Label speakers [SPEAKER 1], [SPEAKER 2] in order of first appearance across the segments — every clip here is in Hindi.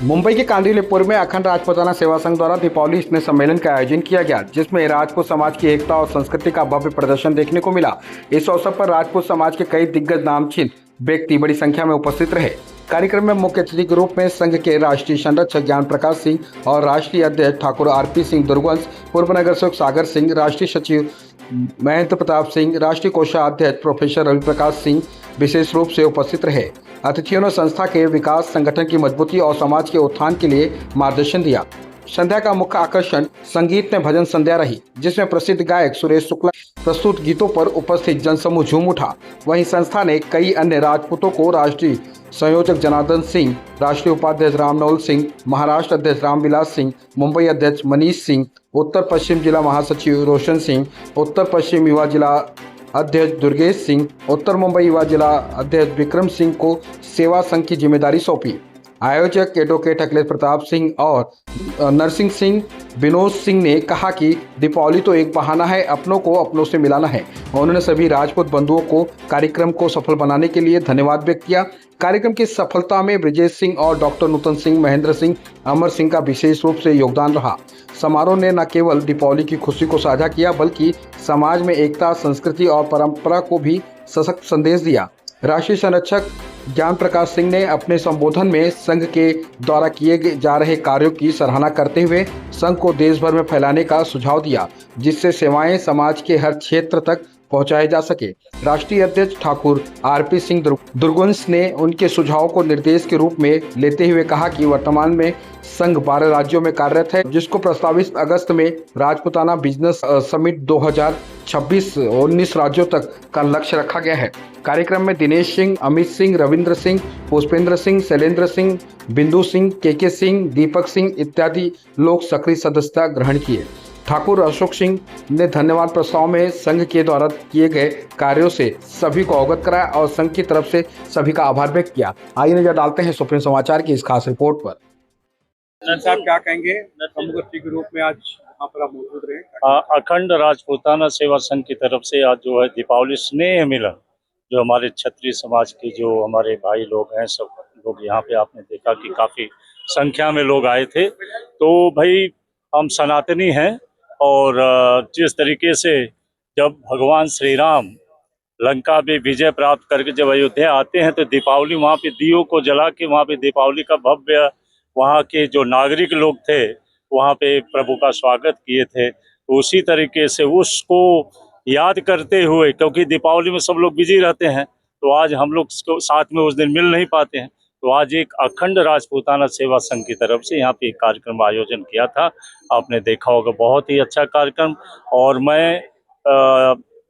[SPEAKER 1] मुंबई के कांदिवलीपुर में अखंड राजपूताना सेवा संघ द्वारा दीपावली स्नेह सम्मेलन का आयोजन किया गया, जिसमें राजपूत समाज की एकता और संस्कृति का भव्य प्रदर्शन देखने को मिला। इस अवसर पर राजपूत समाज के कई दिग्गज नामचीन व्यक्ति बड़ी संख्या में उपस्थित रहे। कार्यक्रम में मुख्य अतिथि के रूप में संघ के राष्ट्रीय संरक्षक ज्ञान प्रकाश सिंह और राष्ट्रीय अध्यक्ष ठाकुर आरपी सिंह दुर्गवंश, पूर्व नगर सेवक सागर सिंह, राष्ट्रीय सचिव महेंद्र प्रताप सिंह, राष्ट्रीय कोषाध्यक्ष प्रोफेसर रवि प्रकाश सिंह विशेष रूप से उपस्थित रहे। अतिथियों ने संस्था के विकास, संगठन की मजबूती और समाज के उत्थान के लिए मार्गदर्शन दिया। संध्या का मुख्य आकर्षण संगीत में भजन संध्या रही, जिसमें प्रसिद्ध गायक सुरेश शुक्ला प्रस्तुत गीतों पर उपस्थित जनसमूह झूम उठा। वहीं संस्था ने कई अन्य राजपूतों को राष्ट्रीय संयोजक जनार्दन सिंह, राष्ट्रीय उपाध्यक्ष रामनौल सिंह, महाराष्ट्र अध्यक्ष रामविलास सिंह, मुंबई अध्यक्ष मनीष सिंह, उत्तर पश्चिम जिला महासचिव रोशन सिंह, उत्तर पश्चिम युवा जिला अध्यक्ष दुर्गेश सिंह, उत्तर मुंबई युवा जिला अध्यक्ष विक्रम सिंह को सेवा संघ की जिम्मेदारी सौंपी। आयोजक एडवोकेट अखिलेश प्रताप सिंह और नरसिंह सिंह विनोद सिंह ने कहा कि दीपावली तो एक बहाना है अपनों को अपनों से मिलाना है। उन्होंने सभी राजपूत बंधुओं को कार्यक्रम को सफल बनाने के लिए धन्यवाद व्यक्त किया। कार्यक्रम की सफलता में ब्रिजेश सिंह और डॉक्टर नूतन सिंह, महेंद्र सिंह, अमर सिंह का विशेष रूप से योगदान रहा। समारोह ने न केवल दीपावली की खुशी को साझा किया, बल्कि समाज में एकता, संस्कृति और परंपरा को भी सशक्त संदेश दिया। राष्ट्रीय संरक्षक ज्ञान प्रकाश सिंह ने अपने संबोधन में संघ के द्वारा किए जा रहे कार्यों की सराहना करते हुए संघ को देश भर में फैलाने का सुझाव दिया, जिससे सेवाएं समाज के हर क्षेत्र तक पहुंचाए जा सके। राष्ट्रीय अध्यक्ष ठाकुर आरपी सिंह दुर्गवंश ने उनके सुझावों को निर्देश के रूप में लेते हुए कहा कि वर्तमान में संघ 12 राज्यों में कार्यरत है, जिसको प्रस्तावित अगस्त में राजपूताना बिजनेस समिट 2026 19 राज्यों तक का लक्ष्य रखा गया है। कार्यक्रम में दिनेश सिंह, अमित सिंह, रविंद्र सिंह, पुष्पेंद्र सिंह, शैलेंद्र सिंह, बिंदु सिंह, के सिंह, दीपक सिंह इत्यादि लोग सक्रिय सदस्यता ग्रहण किए। ठाकुर अशोक सिंह ने धन्यवाद प्रस्ताव में संघ के द्वारा किए गए कार्यों से सभी को अवगत कराया और संघ की तरफ से सभी का आभार व्यक्त किया। आइए नजर डालते हैं सुप्रीम समाचार की इस खास रिपोर्ट पर।
[SPEAKER 2] साहब क्या कहेंगे, प्रमुख अतिथि के रूप में आज यहाँ पर आप मौजूद रहे?
[SPEAKER 3] अखंड राजपूताना सेवा संघ की तरफ से आज जो है दीपावली स्नेह मिलन, जो हमारे क्षत्रिय समाज के जो हमारे भाई लोग हैं, सब लोग यहाँ पे आपने देखा कि काफी संख्या में लोग आए थे। तो भाई हम सनातनी हैं और जिस तरीके से जब भगवान श्री राम लंका में विजय प्राप्त करके जब अयोध्या आते हैं तो दीपावली वहाँ पे दियों को जला के वहाँ पे दीपावली का भव्य वहाँ के जो नागरिक लोग थे वहाँ पे प्रभु का स्वागत किए थे। तो उसी तरीके से उसको याद करते हुए, क्योंकि दीपावली में सब लोग बिजी रहते हैं, तो आज हम लोग साथ में उस दिन मिल नहीं पाते हैं, तो आज एक अखंड राजपूताना सेवा संघ की तरफ से यहाँ पे एक कार्यक्रम आयोजन किया था। आपने देखा होगा, बहुत ही अच्छा कार्यक्रम। और मैं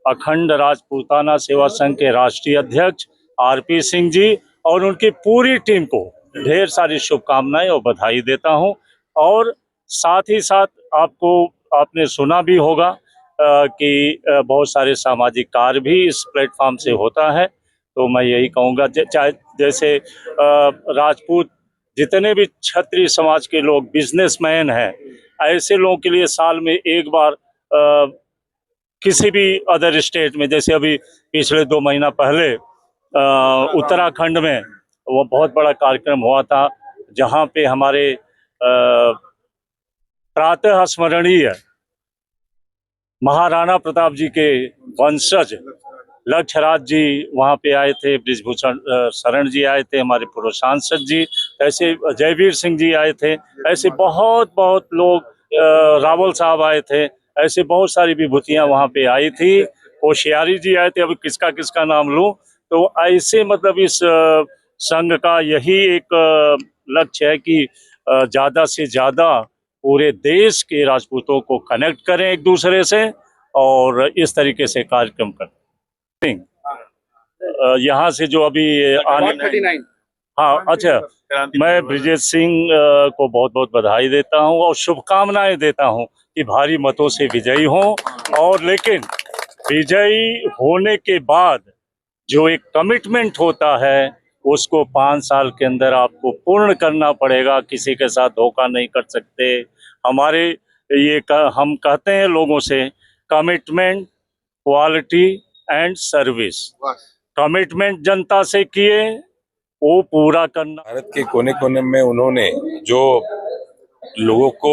[SPEAKER 3] अखंड राजपूताना सेवा संघ के राष्ट्रीय अध्यक्ष आरपी सिंह जी और उनकी पूरी टीम को ढेर सारी शुभकामनाएं और बधाई देता हूं। और साथ ही साथ आपने सुना भी होगा कि बहुत सारे सामाजिक कार्य भी इस प्लेटफॉर्म से होता है। तो मैं यही कहूँगा, चाहे जैसे राजपूत जितने भी क्षत्रिय समाज के लोग बिजनेसमैन हैं, ऐसे लोगों के लिए साल में एक बार किसी भी अदर स्टेट में, जैसे अभी पिछले 2 महीना पहले उत्तराखंड में वो बहुत बड़ा कार्यक्रम हुआ था, जहाँ पे हमारे प्रातः स्मरणीय महाराणा प्रताप जी के वंशज लक्ष्यराज जी वहाँ पे आए थे, ब्रिजभूषण शरण जी आए थे, हमारे पूर्व सांसद जी, ऐसे जयवीर सिंह जी आए थे, ऐसे बहुत लोग, रावल साहब आए थे, ऐसे बहुत सारी विभूतियाँ वहाँ पे आई थी। होशियारी जी आए थे, अभी किसका नाम लूँ। तो ऐसे मतलब इस संघ का यही एक लक्ष्य है कि ज़्यादा से ज़्यादा पूरे देश के राजपूतों को कनेक्ट करें एक दूसरे से और इस तरीके से कार्यक्रम करें। यहाँ से जो अभी आने, हाँ अच्छा, मैं ब्रिजेश सिंह को बहुत बहुत बधाई देता हूँ और शुभकामनाएं देता हूँ कि भारी मतों से विजयी हों। और लेकिन विजयी होने के बाद जो एक कमिटमेंट होता है उसको 5 साल के अंदर आपको पूर्ण करना पड़ेगा, किसी के साथ धोखा नहीं कर सकते। हमारे हम कहते हैं लोगों से, commitment, quality and service. Commitment जनता से किए, वो पूरा करना।
[SPEAKER 4] भारत के कोने कोने में उन्होंने जो लोगों को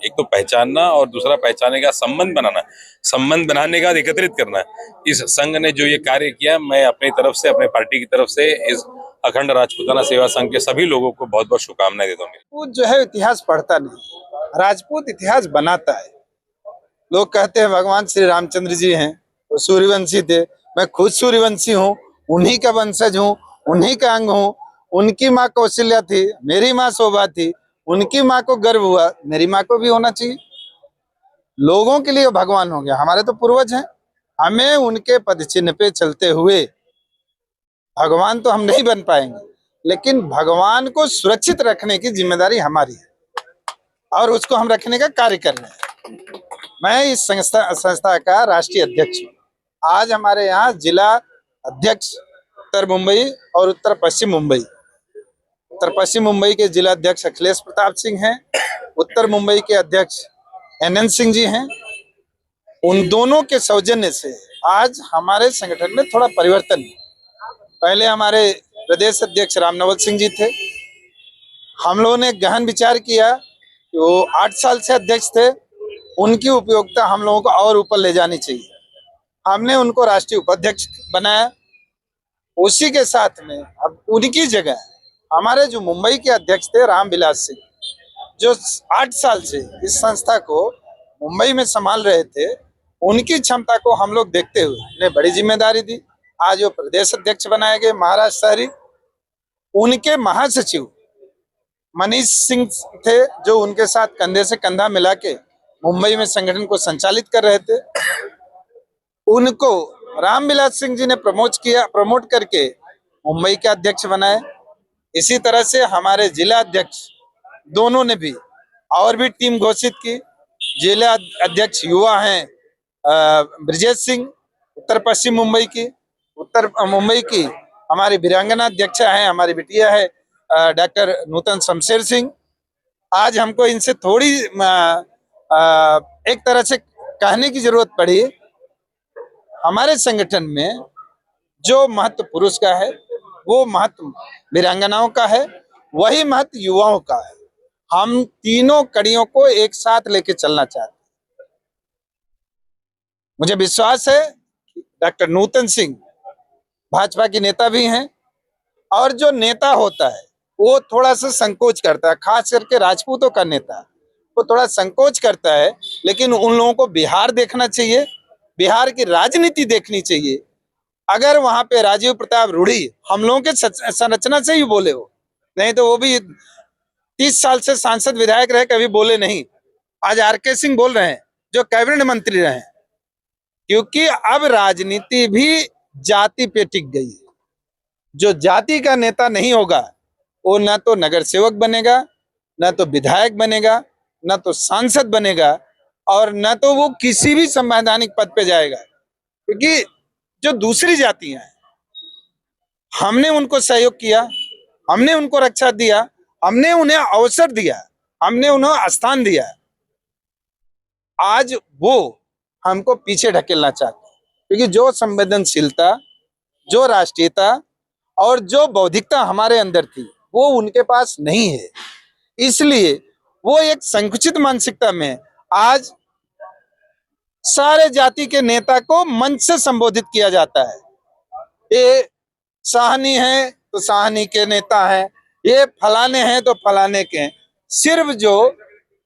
[SPEAKER 4] एक तो पहचानना और दूसरा पहचानने का संबंध बनाने का एकत्रित करना, इस संघ ने जो ये कार्य किया, मैं अपनी तरफ से, अपने पार्टी की तरफ से इस अखंड राजपूताना सेवा संघ के सभी लोगों को बहुत बहुत शुभकामनाएं देता हूँ।
[SPEAKER 5] राजपूत जो है इतिहास पढ़ता नहीं, राजपूत इतिहास बनाता है। लोग कहते हैं भगवान श्री रामचंद्र जी हैं, वो सूर्यवंशी थे। मैं खुद सूर्यवंशी हूँ, उन्हीं का वंशज हूँ, उन्हीं का अंग हूँ। उनकी माँ कौशल्या थी, मेरी माँ शोभा थी। उनकी माँ को गर्व हुआ, मेरी माँ को भी होना चाहिए। लोगों के लिए भगवान हो गया, हमारे तो पूर्वज हैं। हमें उनके पद चिन्ह पे चलते हुए भगवान तो हम नहीं बन पाएंगे, लेकिन भगवान को सुरक्षित रखने की जिम्मेदारी हमारी है और उसको हम रखने का कार्य कर रहे हैं। मैं इस संस्था का राष्ट्रीय अध्यक्ष हूँ। आज हमारे यहाँ जिला अध्यक्ष उत्तर मुंबई और उत्तर पश्चिम मुंबई, उत्तर पश्चिम मुंबई के जिला अध्यक्ष अखिलेश प्रताप सिंह हैं, उत्तर मुंबई के अध्यक्ष NN सिंह जी हैं। उन दोनों के सौजन्य से आज हमारे संगठन में थोड़ा परिवर्तन है। पहले हमारे प्रदेश अध्यक्ष रामनवल सिंह जी थे। हम लोगों ने गहन विचार किया कि वो 8 साल से अध्यक्ष थे, उनकी उपयोगिता हम लोगों को और ऊपर ले जानी चाहिए। हमने उनको राष्ट्रीय उपाध्यक्ष बनाया। उसी के साथ में अब उनकी जगह हमारे जो मुंबई के अध्यक्ष थे रामविलास सिंह, जो 8 साल से इस संस्था को मुंबई में संभाल रहे थे, उनकी क्षमता को हम लोग देखते हुए उन्हें बड़ी जिम्मेदारी दी। आज वो प्रदेश अध्यक्ष बनाए गए महाराष्ट्र शहरी। उनके महासचिव मनीष सिंह थे, जो उनके साथ कंधे से कंधा मिला के मुंबई में संगठन को संचालित कर रहे थे। उनको रामविलास सिंह जी ने प्रमोट करके मुंबई के अध्यक्ष बनाए। इसी तरह से हमारे जिला अध्यक्ष दोनों ने भी और भी टीम घोषित की। जिला अध्यक्ष युवा हैं ब्रिजेश सिंह, उत्तर पश्चिम मुंबई की। उत्तर मुंबई की हमारी वीरांगना अध्यक्ष है, हमारी बिटिया है डॉक्टर नूतन शमशेर सिंह। आज हमको इनसे थोड़ी एक तरह से कहने की जरूरत पड़ी। हमारे संगठन में जो महत्व पुरुष का है, वो महत्व वीरांगनाओं का है, वही महत्व युवाओं का है। हम तीनों कड़ियों को एक साथ लेके चलना चाहते हैं। मुझे विश्वास है डॉक्टर नूतन सिंह भाजपा के नेता भी हैं, और जो नेता होता है वो थोड़ा सा संकोच करता है, खास करके राजपूतों का नेता वो थोड़ा संकोच करता है। लेकिन उन लोगों को बिहार देखना चाहिए, बिहार की राजनीति देखनी चाहिए। अगर वहां पे राजीव प्रताप रूढ़ी हम लोगों के संरचना से ही बोले हो, नहीं तो वो भी 30 साल से सांसद विधायक रहे, कभी बोले नहीं। आज RK सिंह बोल रहे हैं, जो कैबिनेट मंत्री रहे। क्योंकि अब राजनीति भी जाति पे टिक गई है। जो जाति का नेता नहीं होगा, वो ना तो नगर सेवक बनेगा, ना तो विधायक बनेगा, ना तो सांसद बनेगा, और ना तो वो किसी भी संवैधानिक पद पे जाएगा। क्योंकि जो दूसरी जातियां हैं, हमने उनको सहयोग किया, हमने उनको रक्षा दिया, हमने उन्हें अवसर दिया, हमने उन्हें स्थान दिया। आज वो हमको पीछे ढकेलना चाहते हैं, क्योंकि जो संवेदनशीलता, जो राष्ट्रीयता और जो बौद्धिकता हमारे अंदर थी, वो उनके पास नहीं है। इसलिए वो एक संकुचित मानसिकता में आज सारे जाति के नेता को मंच से संबोधित किया जाता है। ये साहनी है तो साहनी के नेता हैं, ये फलाने हैं तो फलाने के हैं। सिर्फ जो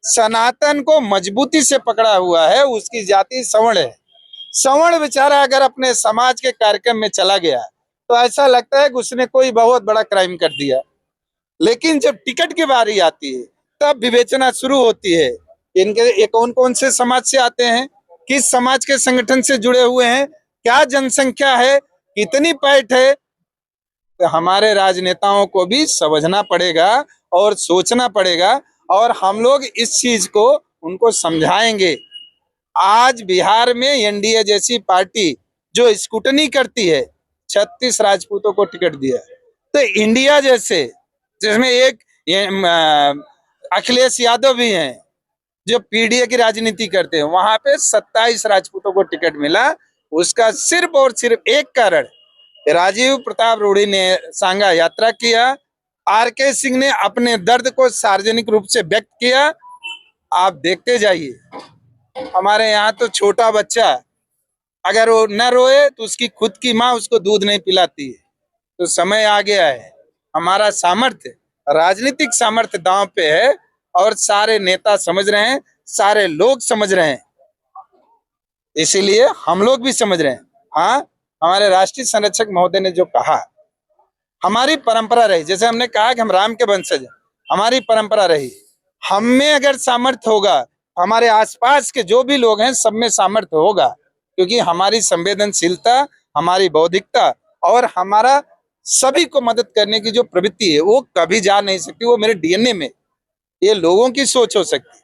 [SPEAKER 5] सनातन को मजबूती से पकड़ा हुआ है, उसकी जाति सवर्ण है। सवर्ण बेचारा अगर अपने समाज के कार्यक्रम में चला गया तो ऐसा लगता है कि उसने कोई बहुत बड़ा क्राइम कर दिया। लेकिन जब टिकट की बारी आती है, तब विवेचना शुरू होती है। ये कौन कौन से समाज से आते हैं, किस समाज के संगठन से जुड़े हुए हैं, क्या जनसंख्या है, कितनी पैठ है। तो हमारे राजनेताओं को भी समझना पड़ेगा और सोचना पड़ेगा, और हम लोग इस चीज को उनको समझाएंगे। आज बिहार में NDA जैसी पार्टी जो स्कूटनी करती है, 36 राजपूतों को टिकट दिया। तो इंडिया जैसे, जिसमें एक अखिलेश यादव भी हैं, जो PDA की राजनीति करते हैं, वहां पे 27 राजपूतों को टिकट मिला। उसका सिर्फ और सिर्फ एक कारण, राजीव प्रताप रूढ़ी ने सांगा यात्रा किया, आर.के. सिंह ने अपने दर्द को सार्वजनिक रूप से व्यक्त किया। आप देखते जाइए, हमारे यहाँ तो छोटा बच्चा अगर वो न रोए तो उसकी खुद की माँ उसको दूध नहीं पिलाती है। तो समय आ गया है, हमारा सामर्थ्य, राजनीतिक सामर्थ्य दांव पे है और सारे नेता समझ रहे हैं, सारे लोग समझ रहे हैं, इसीलिए हम लोग भी समझ रहे हैं। हाँ, हमारे राष्ट्रीय संरक्षक महोदय ने जो कहा, हमारी परंपरा रही, जैसे हमने कहा कि हम राम के वंशज हैं, हमारी परंपरा रही। हम में अगर सामर्थ्य होगा, हमारे आसपास के जो भी लोग हैं सब में सामर्थ्य होगा, क्योंकि हमारी संवेदनशीलता, हमारी बौद्धिकता और हमारा सभी को मदद करने की जो प्रवृत्ति है वो कभी जा नहीं सकती, वो मेरे डीएनए में। ये लोगों की सोच हो सकती है।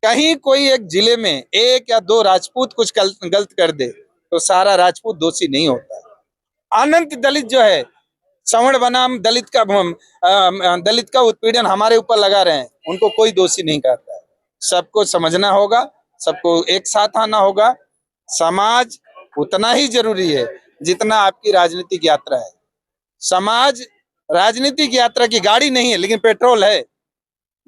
[SPEAKER 5] कहीं कोई एक जिले में एक या दो राजपूत कुछ गलत कर दे तो सारा राजपूत दोषी नहीं होता है। अनंत दलित जो है, सवर्ण बनाम दलित का उत्पीड़न हमारे ऊपर लगा रहे हैं, उनको कोई दोषी नहीं कहता है। सबको समझना होगा, सबको एक साथ आना होगा। समाज उतना ही जरूरी है जितना आपकी राजनीतिक यात्रा है। समाज राजनीतिक यात्रा की गाड़ी नहीं है, लेकिन पेट्रोल है।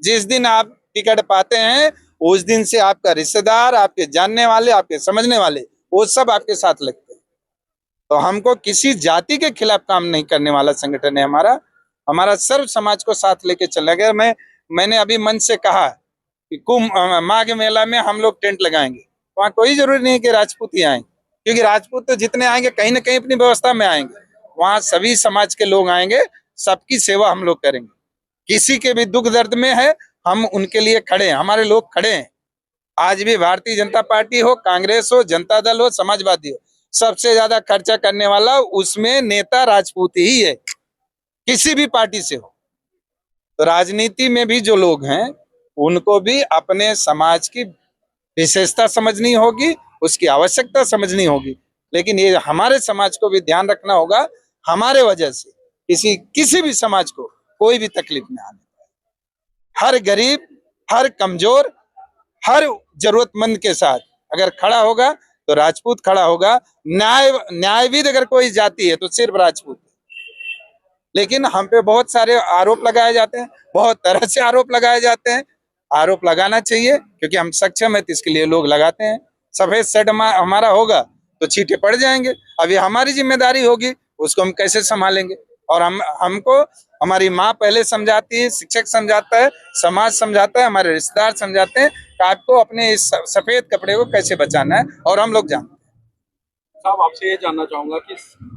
[SPEAKER 5] जिस दिन आप टिकट पाते हैं उस दिन से आपका रिश्तेदार, आपके जानने वाले, आपके समझने वाले, वो सब आपके साथ लगते हैं। तो हमको किसी जाति के खिलाफ काम नहीं करने वाला संगठन है हमारा सर्व समाज को साथ लेके चलना गया। मैंने अभी मंच से कहा कि माघ मेला में हम लोग टेंट लगाएंगे, वहाँ कोई जरूरी नहीं है कि राजपूत ही आएंगे, क्योंकि राजपूत तो जितने आएंगे कहीं ना कहीं अपनी व्यवस्था में आएंगे। वहाँ सभी समाज के लोग आएंगे, सबकी सेवा हम लोग करेंगे। किसी के भी दुख दर्द में है, हम उनके लिए खड़े हैं, हमारे लोग खड़े हैं। आज भी भारतीय जनता पार्टी हो, कांग्रेस हो, जनता दल हो, समाजवादी हो, सबसे ज्यादा खर्चा करने वाला उसमें नेता राजपूत ही है, किसी भी पार्टी से हो। तो राजनीति में भी जो लोग हैं उनको भी अपने समाज की विशेषता समझनी होगी, उसकी आवश्यकता समझनी होगी। लेकिन ये हमारे समाज को भी ध्यान रखना होगा, हमारे वजह से किसी भी समाज को कोई भी तकलीफ न आने पाए। हर गरीब, हर कमजोर, हर जरूरतमंद के साथ अगर खड़ा होगा तो राजपूत खड़ा होगा। न्यायविद अगर कोई जाति है तो सिर्फ राजपूत। लेकिन हम पे बहुत सारे आरोप लगाए जाते हैं, बहुत तरह से आरोप लगाए जाते हैं। आरोप लगाना चाहिए क्योंकि हम सक्षम है, तो इसके लिए लोग लगाते हैं। सफेद सेट हमारा होगा तो छींटे पड़ जाएंगे। अब ये हमारी जिम्मेदारी होगी, उसको हम कैसे संभालेंगे। और हमको हमारी माँ पहले समझाती है, शिक्षक समझाता है, समाज समझाता है, हमारे रिश्तेदार समझाते हैं कि आपको अपने इस सफेद कपड़े को कैसे बचाना है, और हम लोग जानते हैं।
[SPEAKER 2] साहब, आपसे ये जानना चाहूंगा कि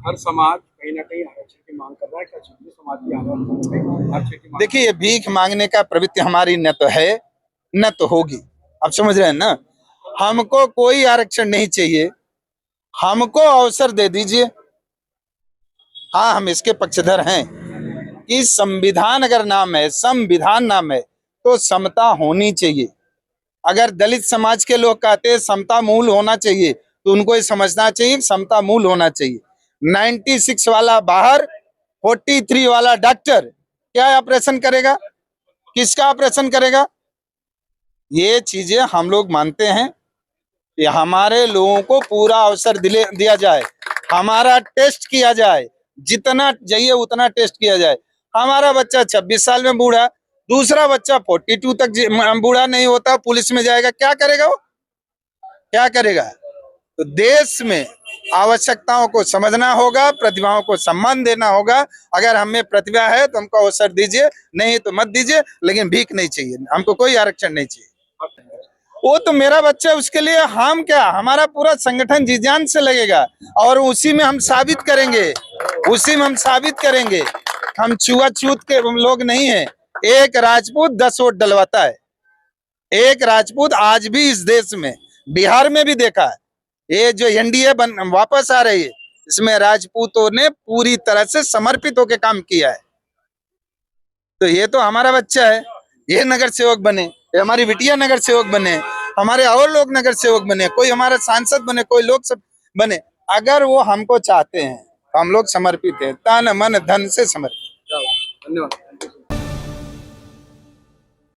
[SPEAKER 2] हर समाज कहीं ना कहीं आरक्षण की मांग कर रहा है, क्या क्षत्रिय समाज की आरक्षण की मांग?
[SPEAKER 5] देखिए, भीख मांगने का प्रवृत्ति हमारी न तो है न तो होगी। आप समझ रहे हैं ना। हमको कोई आरक्षण नहीं चाहिए, हमको अवसर दे दीजिए। हाँ, हम इसके पक्षधर हैं कि संविधान अगर नाम है, संविधान नाम है, तो समता होनी चाहिए। अगर दलित समाज के लोग कहते हैं समता मूल होना चाहिए, तो उनको ये समझना चाहिए समता मूल होना चाहिए। 96 वाला बाहर, 43 वाला डॉक्टर क्या ऑपरेशन करेगा, किसका ऑपरेशन करेगा? ये चीजें हम लोग मानते हैं कि हमारे लोगों को पूरा अवसर दिया जाए, हमारा टेस्ट किया जाए, जितना चाहिए उतना टेस्ट किया जाए। हमारा बच्चा 26 साल में बूढ़ा, दूसरा बच्चा 42 तक बूढ़ा नहीं होता, पुलिस में जाएगा, क्या करेगा वो, क्या करेगा? तो देश में आवश्यकताओं को समझना होगा, प्रतिभाओं को सम्मान देना होगा। अगर हमें प्रतिभा है तो हमको अवसर दीजिए, नहीं तो मत दीजिए, लेकिन भीख नहीं चाहिए, हमको कोई आरक्षण नहीं चाहिए। वो तो मेरा बच्चा, उसके लिए हम क्या, हमारा पूरा संगठन जी जान से लगेगा और उसी में हम साबित करेंगे, उसी में हम साबित करेंगे। हम छुआछूत के लोग नहीं हैं। एक राजपूत 10 वोट डलवाता है, एक राजपूत आज भी इस देश में, बिहार में भी देखा है। ये जो एनडीए वापस आ रही है, इसमें राजपूतों ने पूरी तरह से समर्पित होकर काम किया है। तो ये तो हमारा बच्चा है, ये नगर सेवक बने, ये हमारी बिटिया नगर सेवक बने, हमारे और लोग नगर सेवक बने, कोई हमारा सांसद बने, कोई लोग सब बने। अगर वो हमको चाहते हैं तो हम लोग समर्पित है, तन मन धन से समर्पित।
[SPEAKER 2] धन्यवाद।